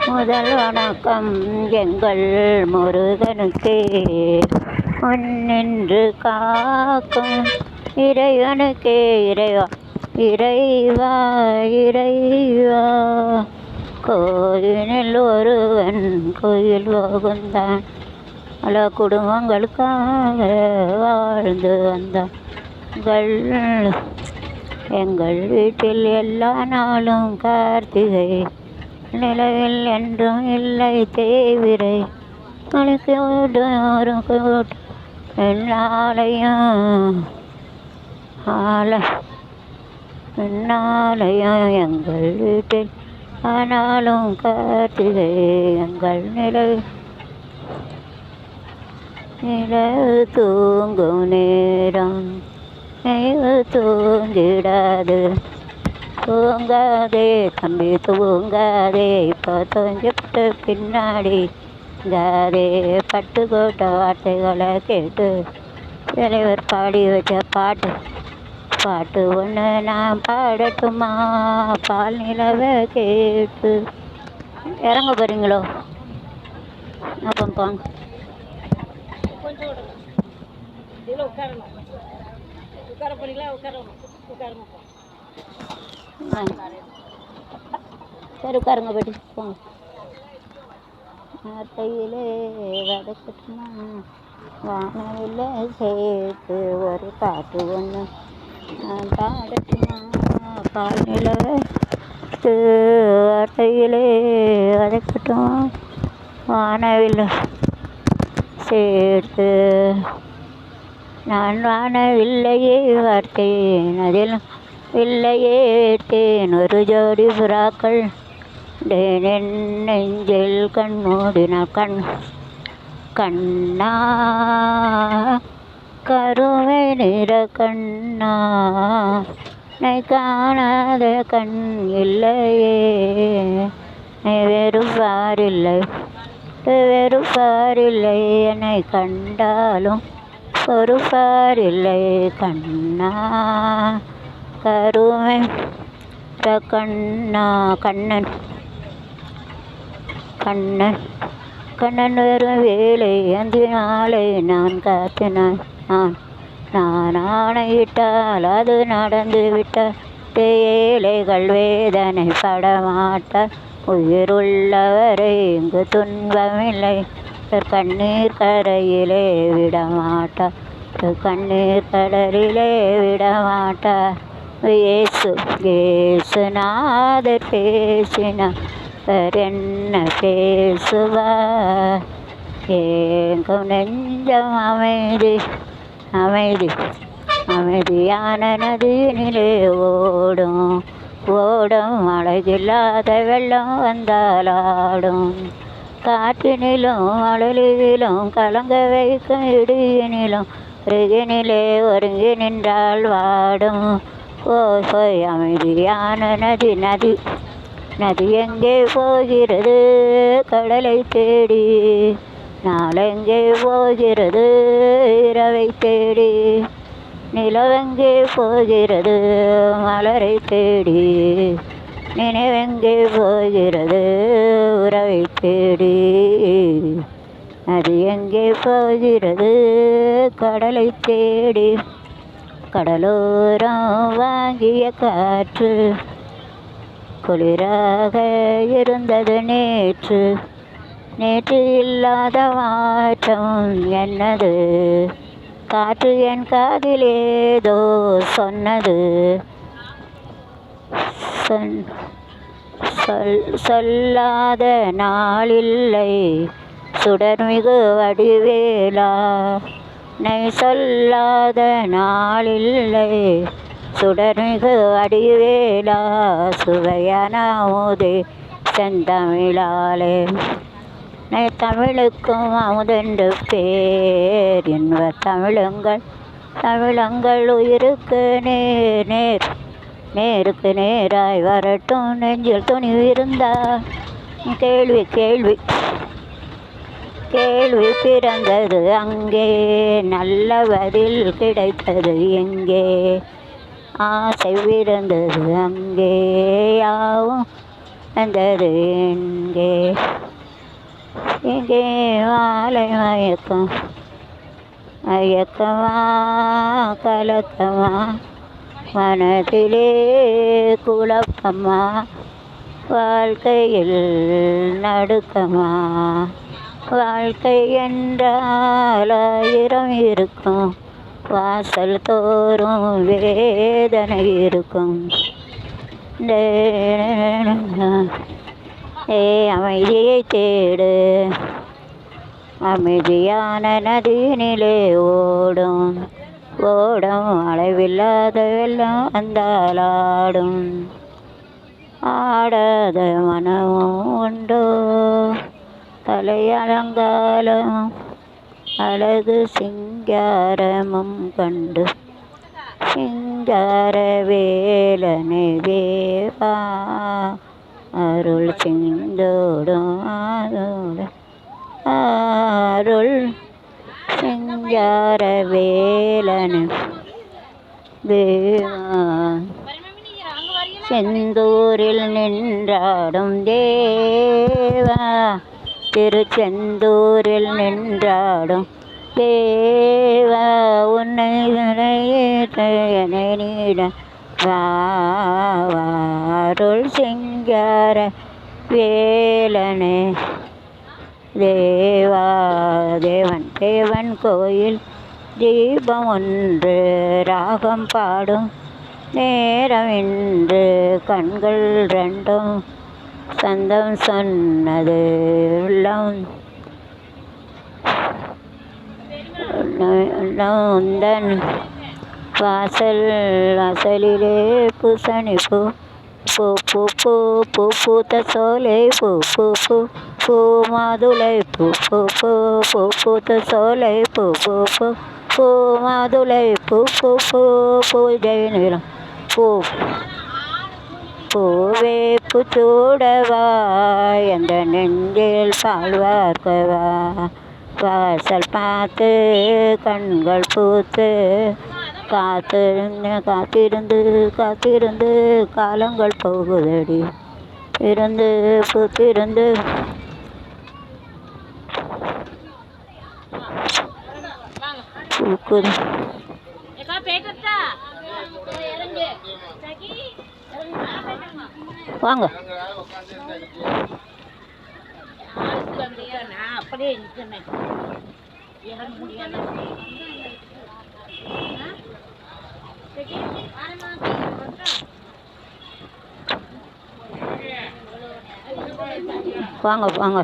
முதல் வணக்கம் எங்கள் முருகனுக்கே, முன்னின்று காக்கும் இறைவனுக்கே. இறைவா இறைவா இறைவா, கோயிலில் ஒருவன் கோயில் போகுந்தான், பல குடும்பங்களுக்காக வாழ்ந்து வந்தான். எங்கள் வீட்டில் எல்லா நாளும் கார்த்திகை, நிலவில் என்றும் இல்லை தேவிரை. மலைக்கு என்னாலயம் எங்கள் வீட்டில் ஆனாலும் கார்த்திகை. எங்கள் நிலவு தூங்கும் நேரம் நினைவு தூங்கிடாது. தூங்காதே தம்பி தூங்காதே, இப்போ தூங்கிவிட்டு பின்னாடி காதே. பட்டுக்கோட்ட வார்த்தைகளை கேட்டு தலைவர் பாடி வச்ச பாட்டு ஒன்று நான் பாடட்டுமா? பால் நிலவை கேட்டு. இறங்க போகிறீங்களோ? அப்போ போங்க. சரி உட்காருங்க பட்டி போங்க. வார்த்தையிலே வதக்கட்டுமா? வானவில்லை சேர்த்து ஒரு பாட்டு ஒன்று நான் பாடட்டுமா? பால் நிலவை வார்த்தையிலே வதக்கட்டுமா? வானவில்லை சேர்த்து நான் வானவில்லையே வார்த்தேன், அதில் இல்லையே தேன் ஒரு ஜோடி புறாக்கள் என் நெஞ்சில் கண்மூடினார். கண்ணா கருமை நிற கண்ணா, நை காணாத கண் இல்லையே. வெறுப்பாரில்லை என்னை கண்டாலும் பொறுப்பாரில்லை. கண்ணா கருமை கண்ணா, கண்ணன் வரும் வேலை அந்தினாலே நான் காத்தினான். நான் ஆணையிட்டால் அது நடந்து விட்டால் ஏழைகள் வேதனை படமாட்டார். உயிருள்ளவரை இங்கு துன்பமில்லை, கண்ணீர் கரையிலே விடமாட்டார். கண்ணீர் கடலிலே விடமாட்டார். இயேசு நாதர் பேசினார், என்ன பேசுவார்? ஏங்கும் நெஞ்சம் அமைதியான நதியினிலே ஓடும் அழகில்லாத வெள்ளம் வந்தாலாடும். காற்றினிலும் அழலிலும் கலங்க வைக்கும் இடியினிலும் அருகினிலே ஒருங்கி நின்றால் வாடும். ஓய் அமைதியான நதி எங்கே போகிறது? கடலை தேடி. நாளெங்கே போகிறது? இரவை தேடி. நிலவெங்கே போகிறது? மலரை தேடி. நினைவெங்கே போகிறது? உறவை தேடி. நதி எங்கே போகிறது? கடலை தேடி. கடலோரம் வாங்கிய காற்று குளிராக இருந்தது நேற்று இல்லாத மாற்றம் என்னது? காற்று என் காதிலேதோ சொன்னது. சொல்லாத நாளில்லை சுடர்மிகு வடிவேலா, நை சொல்லாத நாளில்லை சுடர்மிகு வடிவேலா. சுவையான அமுதே செந்தமிழாலே, நை தமிழுக்கும் அமுதென்று பேர். என்ப தமிழங்கள் உயிருக்கு நேருக்கு நேராய் வரட்டும். நெஞ்சில் துணிவிருந்தா கேள்வி பிறந்தது அங்கே, நல்ல பதில் கிடைத்தது எங்கே? ஆசை பிறந்தது அங்கே, யாவும் வந்தது எங்கே இங்கே மாலை மயக்கம் மயக்கமா கலக்கமா மனதிலே குழப்பமா வாழ்க்கையில் நடுக்கமா வாழ்க்கை என்றால் 1000 இருக்கும் வாசல் தோறும் வேதனை இருக்கும் அமைதியை தேடு அமைதியான நதியினிலே ஓடும் ஓடும் அளவில்லாத வெள்ளம் வந்தாலாடும் ஆடாத மனமும் உண்டோ தலையலங்காலம் அழகு சிங்காரமும் கண்டு சிங்கார வேலனை தேவா அருள் சிந்தோடும் அருள் சிங்கார வேலனை தேவா செந்தூரில் நின்றாடும் தேவா திருச்செந்தூரில் நின்றாடும் தேவா உன்னை நீட வாருள் சிங்கார வேலனே தேவா தேவன் கோயில் தீபம் ஒன்று ராகம் பாடும் நேரம் இன்று கண்கள் ரெண்டும் சந்தம் சொன்னது உள்ளம் உந்தன் வாசலிலே பூசணி பூ பூ பூ பூ பூ பூத்த சோலை பூ பூ பூ பூ மாதுளை பூ பூ பூ பூ பூத்த சோலை பூ பூ பூ பூ மாதுளை பூ பூ பூ பூஜை நிறம் பூ பூவே புச்சூடவா என்ற நெஞ்சில் பாழ்வார்க்கவா வாசல் பார்த்து கண்கள் பூத்து காத்திருந்து காலங்கள் போகுதடி இருந்து பூத்திருந்து பூக்குது வாங்க வாங்க வாங்க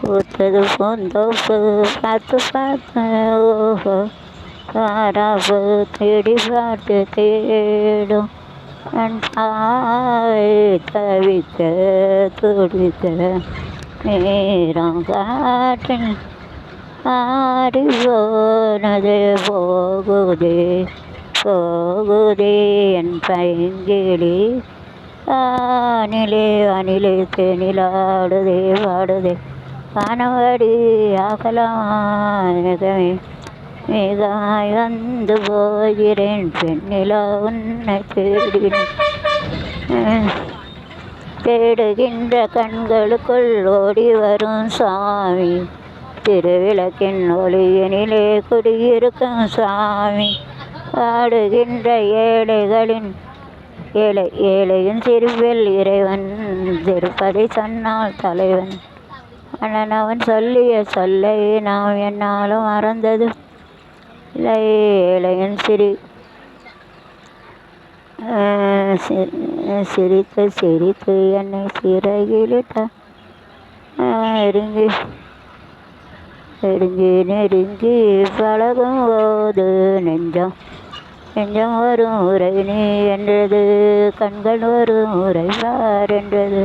பூத்தது பூந்தோப்பு பார்த்து ஓஹோ தாராவு தேடி பார்த்து தேடும் தவிக்க துடிக்க நேரம் காற்றில் ஆடி போனது போகுதே என் பைங்கிளி அணிலே தேனிலாடுதே வாடுதே வானவாடி ஆகலாமே மிகாய் வந்து போகிறேன் பெண்ணிலா உன்னை தேடுகின்ற கண்களுக்குள் ஓடி வரும் சாமி திருவிளக்கின் ஒளியினிலே குடியிருக்கும் சாமி ஆடுகின்ற ஏழையின் சிறுவில் இறைவன் திருப்பதி சொன்னால் தலைவன் அவன் சொல்லிய சொல்லை நாம் என்னாலும் மறந்தது இல்லை ஏழையின் சிரித்து என்னை சிறகிலிட்ட நெருங்கி பழகும் போது நெஞ்சம் வரும் உரை நீ என்றது கண்கள் வரும் உரைவார் என்றது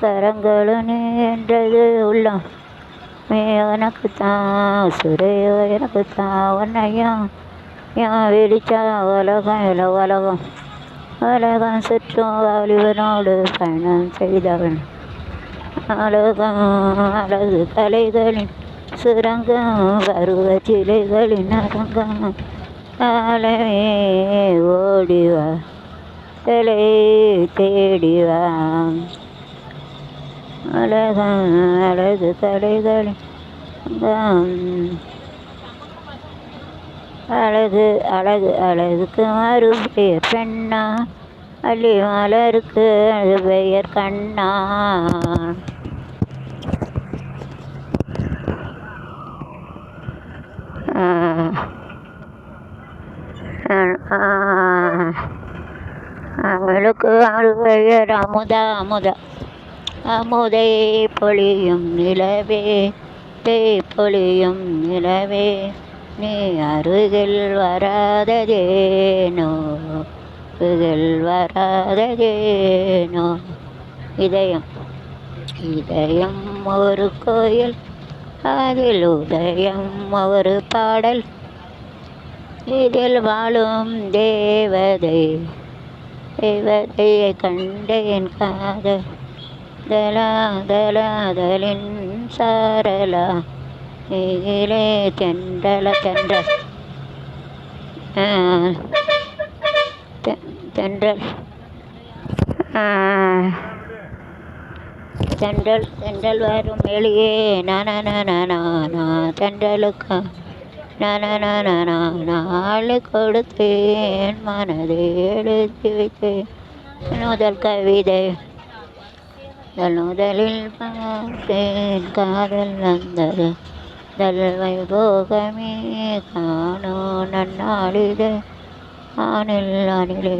கரங்களும் நீ என்றது உள்ளம் எனக்குத்தான் உசுரே எனக்குத்தான் உன்னையும் என் விழிச்சா உலகம் இல்லை உலகம் உலகம் சுற்றும் வாலிபனோடு பயணம் செய்தவன் அழகம் அழகு கலைகளின் சுரங்கம் பருவ சிலைகளின் அரங்கம் ஆலமே ஓடிவா தலை தேடிவா அழகம் அழகு கலைகளின் அழகு அழகு அழகுக்கு மறுபெயர் பெண்ணா அள்ளி மலருக்கு அது பெயர் கண்ணா. அவளுக்கு பெயர் அமுதா அமுதா அமுதை பொழியும் நிலவே பொழியும் நிலவே நீ அருகில் வராததேனோ அருகில் வராததேனோ. இதயம் இதயம் ஒரு கோயில் அதில் உதயம் ஒரு பாடல் இதில் வாழும் தேவதை தேவதையை கண்டேன் காதல் தலாதலாதலின் சாரலா இதிலே தென்றல தென்றல் தென்றல் தென்றல் தென்றல் வரும் வெளியே நானா தென்றலுக்கு நாளை கொடுத்தேன் மனதை எழுதி வைத்தேன் முதல் கவிதை முதலில் பார்த்தேன் காதல் வந்தது தல்வை போகமே காணோ நன்னாளிது ஆனில் அணிலே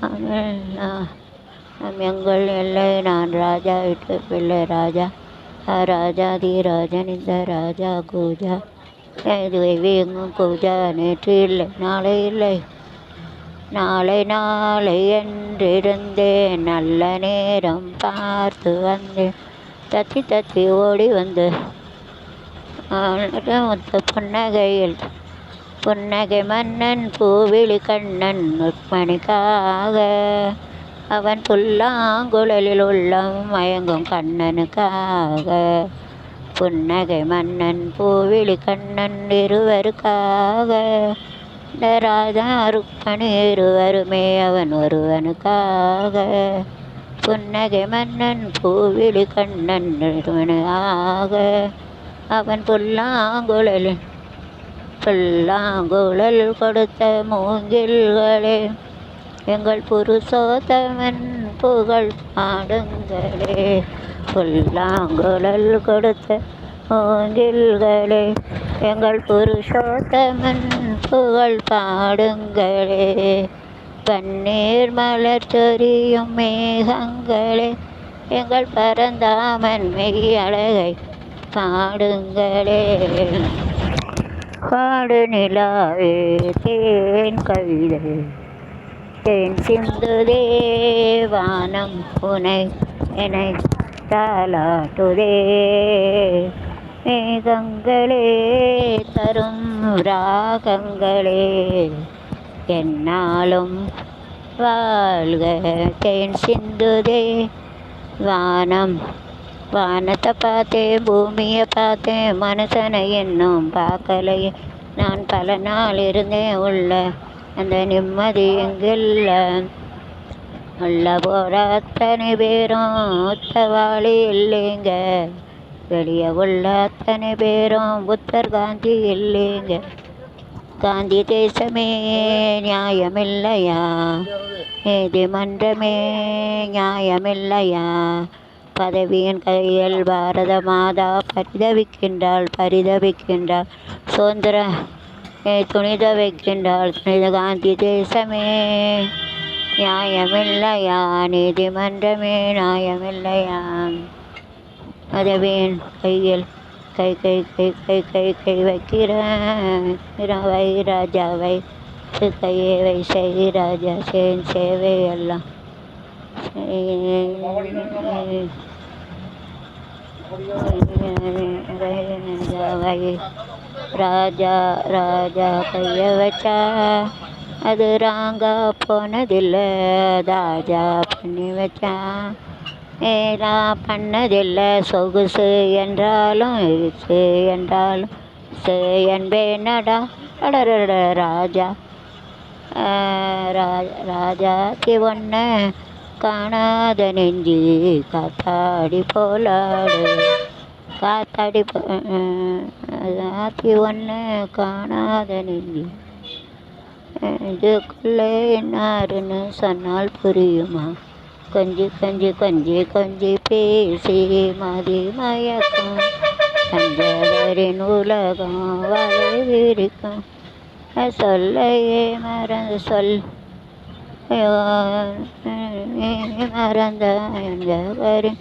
அணில் நம் எங்கள் எல்லை நான் ராஜா விட்டு பிள்ளை ராஜா ராஜாதி ராஜன் இந்த ராஜா கூஜா இதுவை எங்கும் கூஜா நேற்று இல்லை நாளை இல்லை நாளை நாளை என்றிருந்தேன் நல்ல நேரம் பார்த்து வந்தேன் தத்தி தத்தி ஓடி வந்து மொத்த புன்னகையில் புன்னகை மன்னன் பூவிழி கண்ணன் ருக்மணிக்காக அவன் புல்லாங்குழலில் உள்ளம் மயங்கும் கண்ணனுக்காக புன்னகை மன்னன் பூவிழி கண்ணன் இருவருக்காக ராஜா ருக்மணி இருவருமே அவன் ஒருவனுக்காக புன்னகை மன்னன் பூவிழி கண்ணன் இருவனுக்காக அவன் புல்லாங்குழல் கொடுத்த மூங்கில்களே எங்கள் புருஷோத்தமன் புகழ் பாடுங்களே புல்லாங்குழல் கொடுத்த மூங்கில்களே எங்கள் புருஷோத்தமன் புகழ் பாடுங்களே பன்னீர் மலர் சொரியும் மேகங்களே எங்கள் பரந்தாமன் மெய் அழகை பாடுங்களே பாடு நிலாவே தேன் கவிதை தேன் சிந்துதே வானம் உனை என்னை தாலாட்டுதே மேகங்களே தரும் ராகங்களே என்னாலும் வாழ்க தேன் சிந்துதே வானம் வானத்தை பார்த்தேன் பூமியை பார்த்தேன் மனுஷனை இன்னும் பார்க்கலையே நான் பல நாள் இருந்தேன் உள்ள அந்த நிம்மதி எங்கில்ல உள்ள போகிற அத்தனை பேரும் உத்தவாளி இல்லைங்க வெளியே உள்ள அத்தனை பேரும் புத்தர் காந்தி இல்லைங்க காந்தி தேசமே நியாயமில்லையா நீதிமன்றமே நியாயமில்லையா பதவியின் கையில் பாரத மாதா பரிதவிக்கின்றாள் சுதந்திர துணித வைக்கின்றாள் துணித காந்தி தேசமே நியாயமில்லையா நீதிமன்றமே நியாயமில்லையா பதவியின் கையில் கை கை கை கை கை கை வைக்கிறேன் வை ராஜாவை கையை வை செய் ராஜா சேவை எல்லாம் ராஜாவை ராஜா ராஜா கைய வச்சா அது ராங்கா போனதில்லை, ராஜா பண்ணி வச்சான். ஏலாம் பண்ணதில்லை, சொகுசு என்றாலும் இசு என்றாலும் சே என்பேனடா. அடடட ராஜா ராஜாத்தி ஒன்று காணாத நெஞ்சு காத்தாடி போலாடு, காத்தாடி ராஜாத்தி ஒன்று காணாத நெஞ்சு இதுக்குள்ளே என்னாருன்னு சொன்னால் புரியுமா? கொஞ்சி கொஞ்சி கொஞ்சி கொஞ்சி பேசி மதி மயக்கம் கஞ்சவரின் உலகம் வலை விரிக்கும். சொல்லையே மறந்து சொல் மறந்த என்கிறவரின்